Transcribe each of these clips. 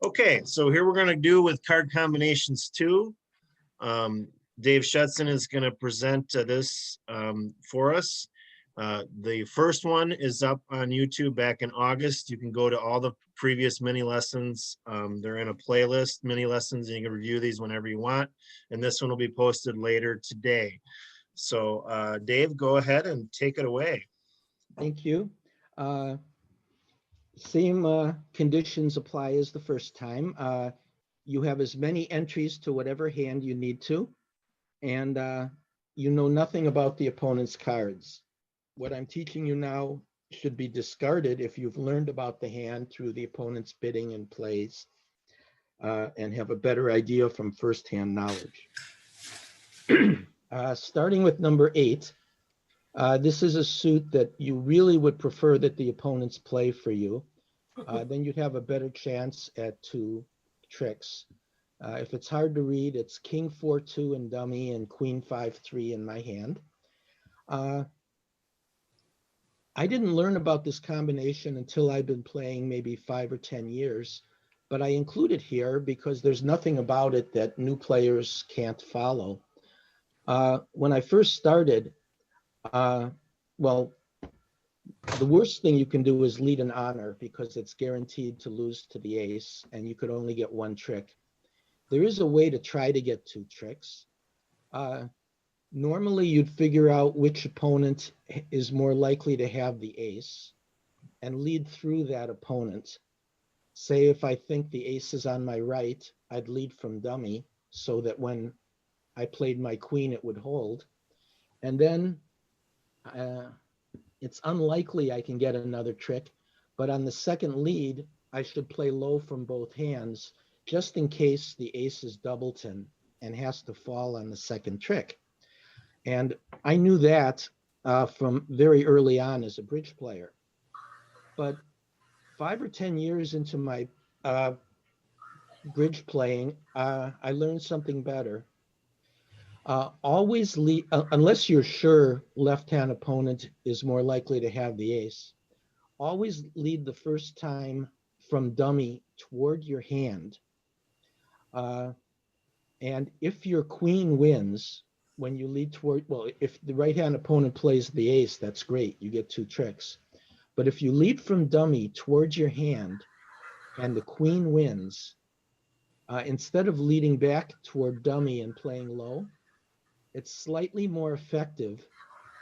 Okay, so here we're going to do with card combinations 2. Dave Schudson is going to present this for us. The first one is up on YouTube back in August. You can go to all the previous mini lessons. They're in a playlist, mini lessons, and you can review these whenever you want. And this one will be posted later today. So Dave, go ahead and take it away. Thank you. Same conditions apply as the first time. You have as many entries to whatever hand you need to, and you know nothing about the opponent's cards. What I'm teaching you now should be discarded if you've learned about the hand through the opponent's bidding and plays, and have a better idea from firsthand knowledge. Starting with number 8, this is a suit that you really would prefer that the opponents play for you. Then you'd have a better chance at 2 tricks. If it's hard to read, it's King 4-2 in dummy and Queen 5-3 in my hand. I didn't learn about this combination until I've been playing maybe 5 or 10 years, but I include it here because there's nothing about it that new players can't follow. When I first started, well, the worst thing you can do is lead an honor because it's guaranteed to lose to the ace and you could only get 1 trick. There is a way to try to get 2 tricks. Normally you'd figure out which opponent is more likely to have the ace and lead through that opponent. Say if I think the ace is on my right, I'd lead from dummy so that when I played my queen, it would hold. And then it's unlikely I can get another trick, but on the second lead, I should play low from both hands, just in case the ace is doubleton and has to fall on the second trick. And I knew that from very early on as a bridge player. But 5 or 10 years into my bridge playing, I learned something better. Always lead, unless you're sure left-hand opponent is more likely to have the ace, always lead the first time from dummy toward your hand. And if your queen wins, when you lead toward, well, if the right-hand opponent plays the ace, that's great, you get 2 tricks. But if you lead from dummy towards your hand and the queen wins, instead of leading back toward dummy and playing low, it's slightly more effective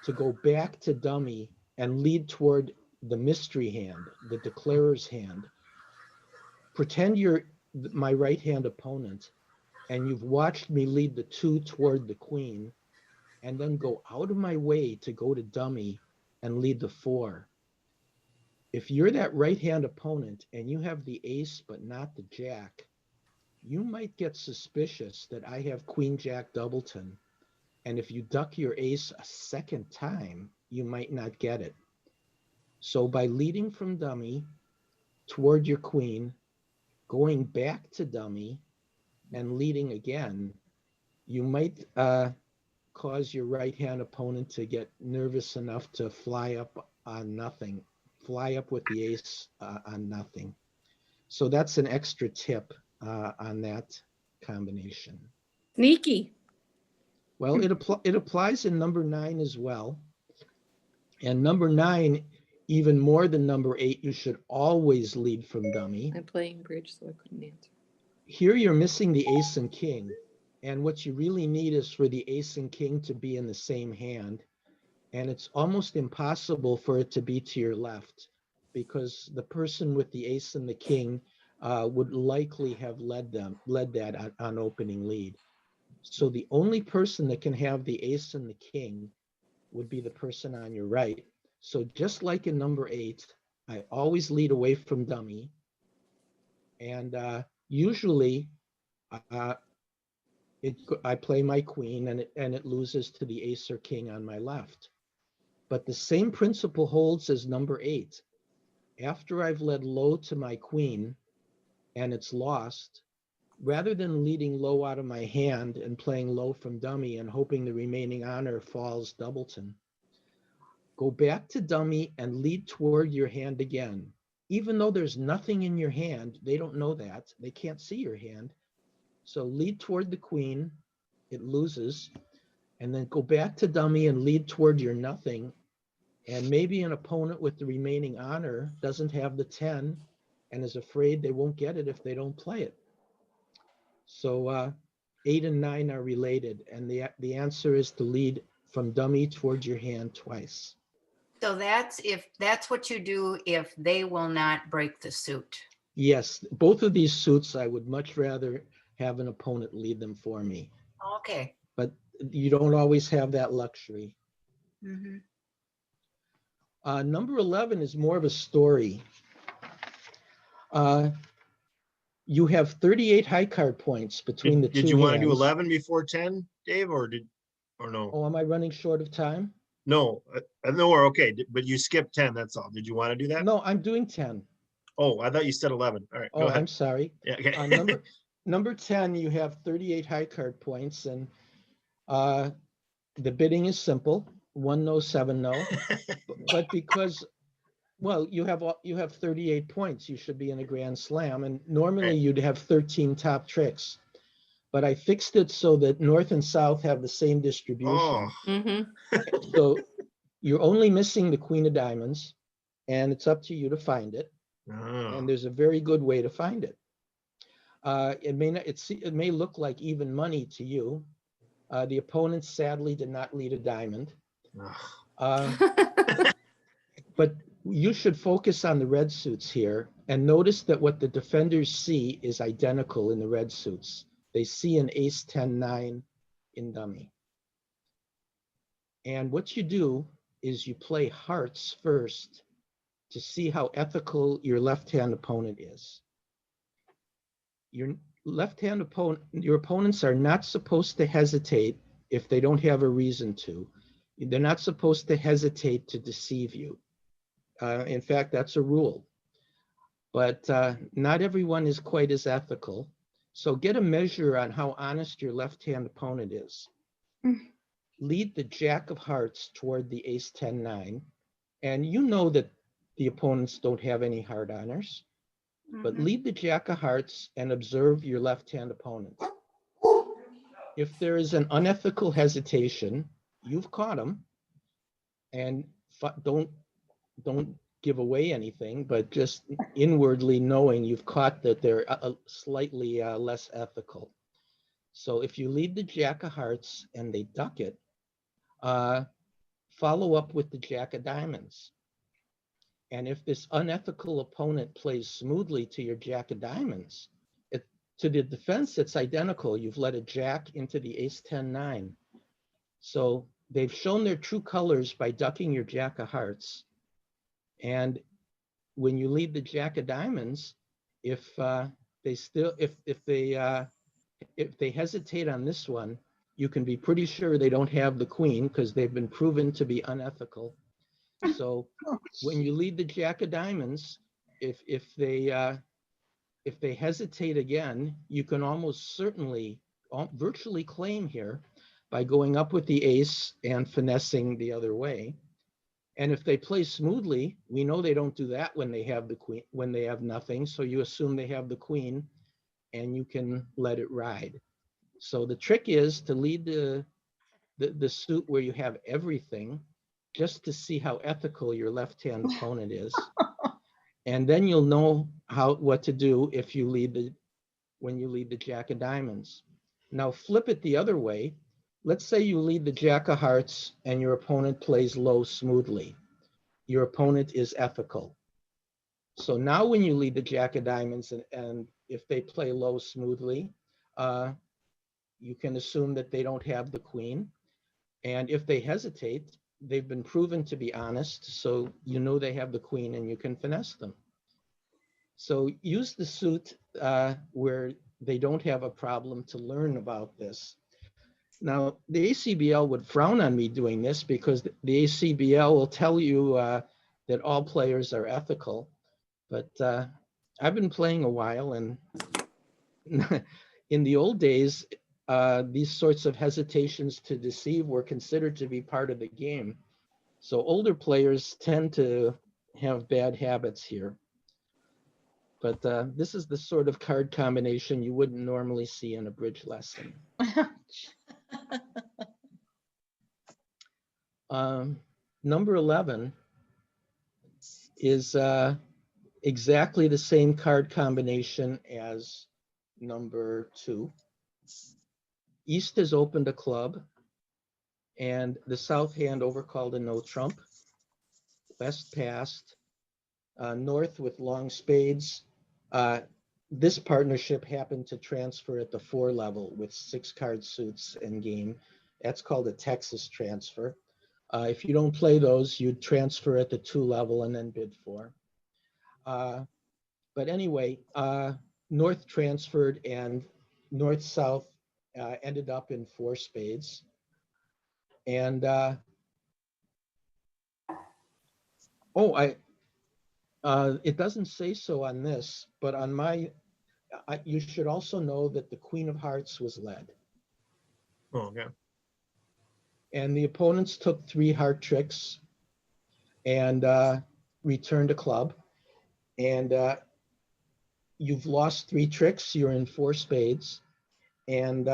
to go back to dummy and lead toward the mystery hand, the declarer's hand. Pretend you're my right-hand opponent and you've watched me lead the 2 toward the queen, and then go out of my way to go to dummy and lead the 4. If you're that right-hand opponent and you have the ace but not the jack, you might get suspicious that I have queen jack doubleton. And if you duck your ace a second time, you might not get it. So by leading from dummy toward your queen, going back to dummy, and leading again, you might cause your right-hand opponent to get nervous enough to fly up on nothing, fly up with the ace on nothing. So that's an extra tip on that combination. Sneaky. Well, it applies in number 9 as well. And number 9, even more than number 8, you should always lead from dummy. I'm playing bridge, so I couldn't answer. Here you're missing the ace and king. And what you really need is for the ace and king to be in the same hand. And it's almost impossible for it to be to your left because the person with the ace and the king would likely have led that on opening lead. So the only person that can have the ace and the king would be the person on your right. So just like in number 8, I always lead away from dummy. And usually I play my queen and it loses to the ace or king on my left. But the same principle holds as number 8. After I've led low to my queen and it's lost, rather than leading low out of my hand and playing low from dummy and hoping the remaining honor falls doubleton, go back to dummy and lead toward your hand again. even though there's nothing in your hand, they don't know that. They can't see your hand. So lead toward the queen, it loses, and then go back to dummy and lead toward your nothing. And maybe an opponent with the remaining honor doesn't have the 10 and is afraid they won't get it if they don't play it. So 8 and 9 are related, and the answer is to lead from dummy towards your hand twice. So that's what you do if they will not break the suit. Yes, both of these suits, I would much rather have an opponent lead them for me, Okay. but you don't always have that luxury. Mhm. Number 11 is more of a story. You have 38 high card points between the two Did you want to do hands. 11 before 10, Dave, or no? Oh, am I running short of time? No, no, we're okay, but you skipped 10, that's all. Did you want to do that? No, I'm doing 10. Oh, I thought you said 11. All right, go Oh, ahead. I'm sorry. Yeah, okay. Number 10, you have 38 high card points, and the bidding is simple: 1 no, 7 no. But because, well, you have 38 points, you should be in a grand slam, and normally Right. you'd have 13 top tricks. But I fixed it so that north and south have the same distribution. Oh, Mm-hmm. So you're only missing the queen of diamonds, and it's up to you to find it. oh. And there's a very good way to find it. It may look like even money to you. The opponent sadly did not lead a diamond. Uh, but you should focus on the red suits here and notice that what the defenders see is identical in the red suits. They see an ace 10 9 in dummy. And what you do is you play hearts first to see how ethical your left-hand opponent is. Your left-hand opponent, your opponents are not supposed to hesitate if they don't have a reason to. They're not supposed to hesitate to deceive you. In fact, that's a rule. But not everyone is quite as ethical. So get a measure on how honest your left-hand opponent is. Lead the jack of hearts toward the ace 10 9. And you know that the opponents don't have any hard honors. But Mhm. lead the jack of hearts and observe your left-hand opponent. If there is an unethical hesitation, you've caught them, and don't give away anything, but just inwardly knowing you've caught that they're slightly less ethical. So if you lead the jack of hearts and they duck it, follow up with the jack of diamonds. And if this unethical opponent plays smoothly to your jack of diamonds, to the defense, it's identical. You've let a jack into the ace 10 9. So they've shown their true colors by ducking your jack of hearts. And when you lead the jack of diamonds, if they hesitate on this one, you can be pretty sure they don't have the queen because they've been proven to be unethical. So when you lead the jack of diamonds, if they hesitate again, you can almost certainly virtually claim here by going up with the ace and finessing the other way. And if they play smoothly, we know they don't do that when they have the queen, when they have nothing. So you assume they have the queen and you can let it ride. So the trick is to lead the suit where you have everything, just to see how ethical your left-hand opponent is. And then you'll know what to do if you when you lead the jack of diamonds. Now flip it the other way. Let's say you lead the jack of hearts and your opponent plays low smoothly. Your opponent is ethical. So now when you lead the jack of diamonds and if they play low smoothly, you can assume that they don't have the queen. And if they hesitate, they've been proven to be honest. So you know they have the queen and you can finesse them. So use the suit where they don't have a problem to learn about this. Now, the ACBL would frown on me doing this because the ACBL will tell you that all players are ethical. But I've been playing a while, and in the old days, these sorts of hesitations to deceive were considered to be part of the game. So older players tend to have bad habits here. But this is the sort of card combination you wouldn't normally see in a bridge lesson. Number 11 is exactly the same card combination as number 2. East has opened a club, and the south hand overcalled a no trump. West passed. North with long spades. This partnership happened to transfer at the 4 level with 6 card suits and game. That's called a Texas transfer. If you don't play those, you'd transfer at the 2 level and then bid 4. But anyway, North transferred and North-South ended up in 4 spades. And it doesn't say so on this, but on my, you should also know that the Queen of Hearts was led. Oh, okay. And the opponents took 3 heart tricks and returned a club. And you've lost 3 tricks, you're in 4 spades, and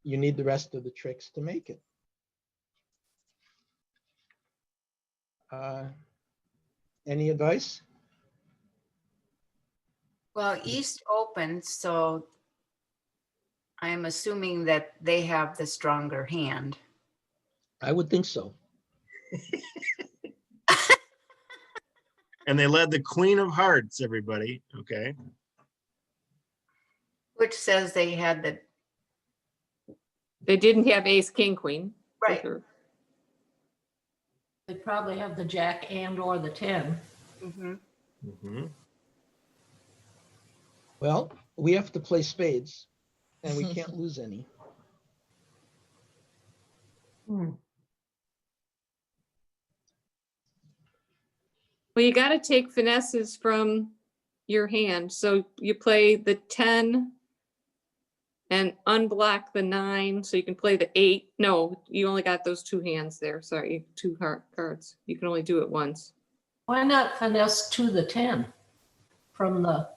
you need the rest of the tricks to make it. Any advice? Well, East opened, so I'm assuming that they have the stronger hand. I would think so. And they led the Queen of Hearts, everybody. Okay. Which says they had the, They didn't have ace, king, queen. for right. sure. They probably have the jack and or the 10. Mhm. Mhm. Well, we have to play spades, and we can't lose any. Well, you got to take finesses from your hand. So you play the 10 and unblock the 9. So you can play the 8. No, you only got those 2 hands there. Sorry, 2 heart cards. You can only do it once. Why not finesse to the 10 from the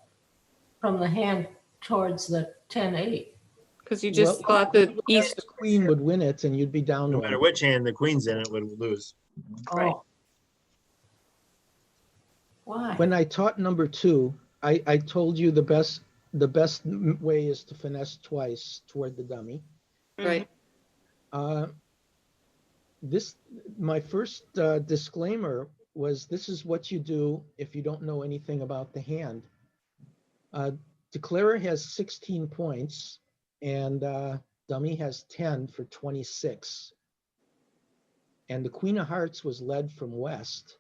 hand towards the 10-8? Because you just Well, thought the east. The queen would win it, and you'd be down No one. matter which hand the queen's in, it would lose. Right. Oh. Why? When I taught number 2, I told you the best way is to finesse twice toward the dummy. Right. My first disclaimer was this is what you do if you don't know anything about the hand. Declarer has 16 points and dummy has 10 for 26. And the Queen of Hearts was led from west.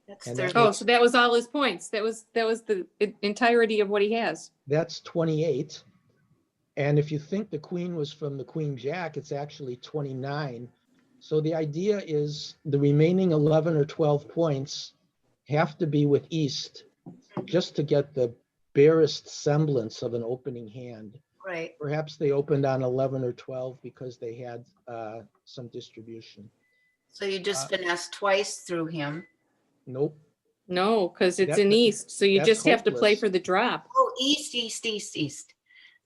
That's And their, that Oh, makes- so that was all his points. That was the entirety of what he has. That's 28. And if you think the queen was from the Queen Jack, it's actually 29. So the idea is the remaining 11 or 12 points have to be with East just to get the barest semblance of an opening hand. right. Perhaps they opened on 11 or 12 because they had some distribution. So you just finesse twice through him. Nope. No, because it's That- in east. So you that's just have to play hopeless. for the drop. Oh, east, east, east, east.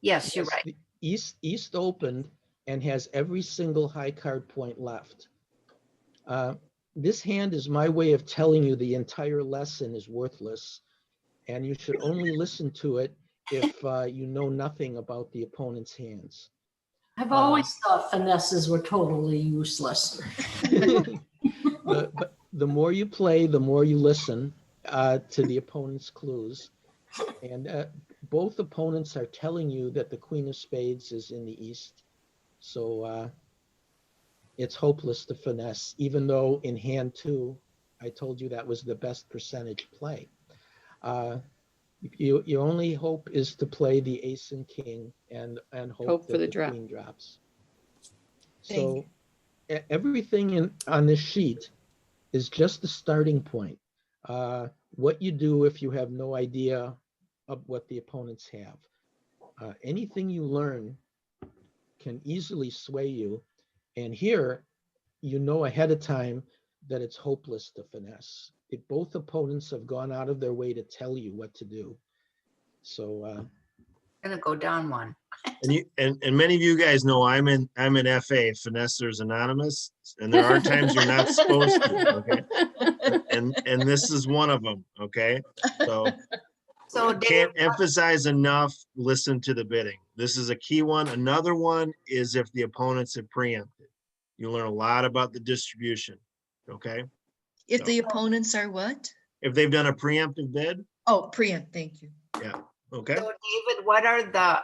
Yes, you're Yes, right. the East opened and has every single high card point left. This hand is my way of telling you the entire lesson is worthless, and you should only listen to it if you know nothing about the opponent's hands. I've always thought finesses were totally useless. But the more you play, the more you listen to the opponent's clues. And both opponents are telling you that the Queen of Spades is in the East. So it's hopeless to finesse, even though in hand 2, I told you that was the best percentage play. Your only hope is to play the ace and king and hope for that the the drop. queen drops. Thank So everything on this sheet is just the starting point. What you do if you have no idea of what the opponents have. Anything you learn can easily sway you. And here, you know ahead of time that it's hopeless to finesse. If both opponents have gone out of their way to tell you what to do. So, Gonna go down one. And you and many of you guys know I'm in FA, Finessers Anonymous, and there are times you're not supposed to, okay? And this is one of them, okay? So So Dave, can't emphasize enough, listen to the bidding. This is a key one. Another one is if the opponents have preempted. You learn a lot about the distribution, okay? If the opponents are what? If they've done a preemptive bid, Oh, preempt, thank you. okay? so David, what are the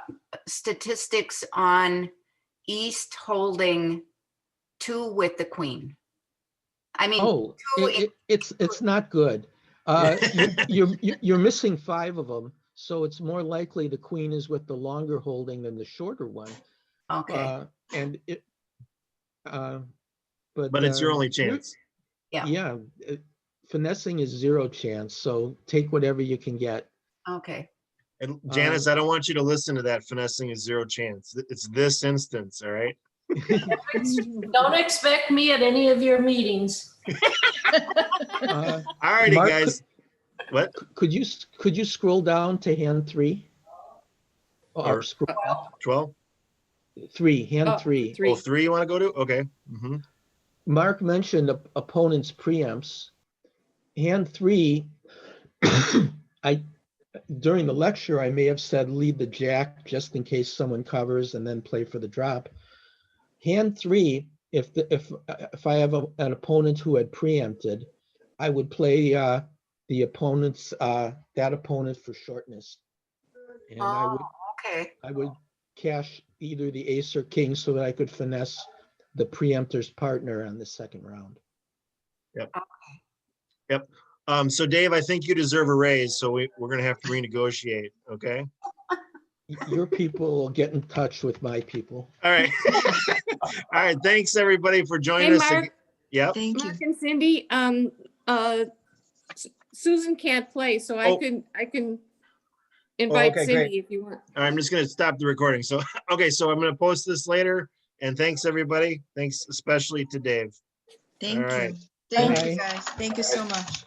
statistics on East holding 2 with the queen? I mean, oh, two in- it's not good. You're missing 5 of them, so it's more likely the queen is with the longer holding than the shorter one. okay, And it, But it's your only you're- chance. yeah, Yeah, finessing is 0 chance, so take whatever you can get. okay. And Janice, I don't want you to listen to that finessing is 0 chance. It's this instance, all right? Don't expect me at any of your meetings. Uh, All righty, Mark, guys. What? Could you scroll down to hand 3? Or- Scroll up. 12? 3, hand Oh, 3. three. Oh, 3 you want to go to? Okay. Mhm. Mark mentioned opponent's preempts. Hand 3, during the lecture, I may have said lead the jack just in case someone covers and then play for the drop. Hand 3, if I have an opponent who had preempted, I would play the opponent's that opponent for shortness, and Oh, okay, I would cash either the ace or king so that I could finesse the preemptor's partner on the second round. So Dave, I think you deserve a raise, so we're gonna have to renegotiate, okay? Your people will get in touch with my people. All right. All right, thanks, everybody, for Hey, joining us. Mark, Yep. Thank you. Mark and Cindy, Susan can't play, so Oh. I can invite okay, great. Cindy if you want. All right, I'm just gonna stop the recording. So, okay, so I'm gonna post this later, and thanks, everybody. Thanks especially to Dave. Thank All right. you. Thank Bye. you, guys. Thank you so much.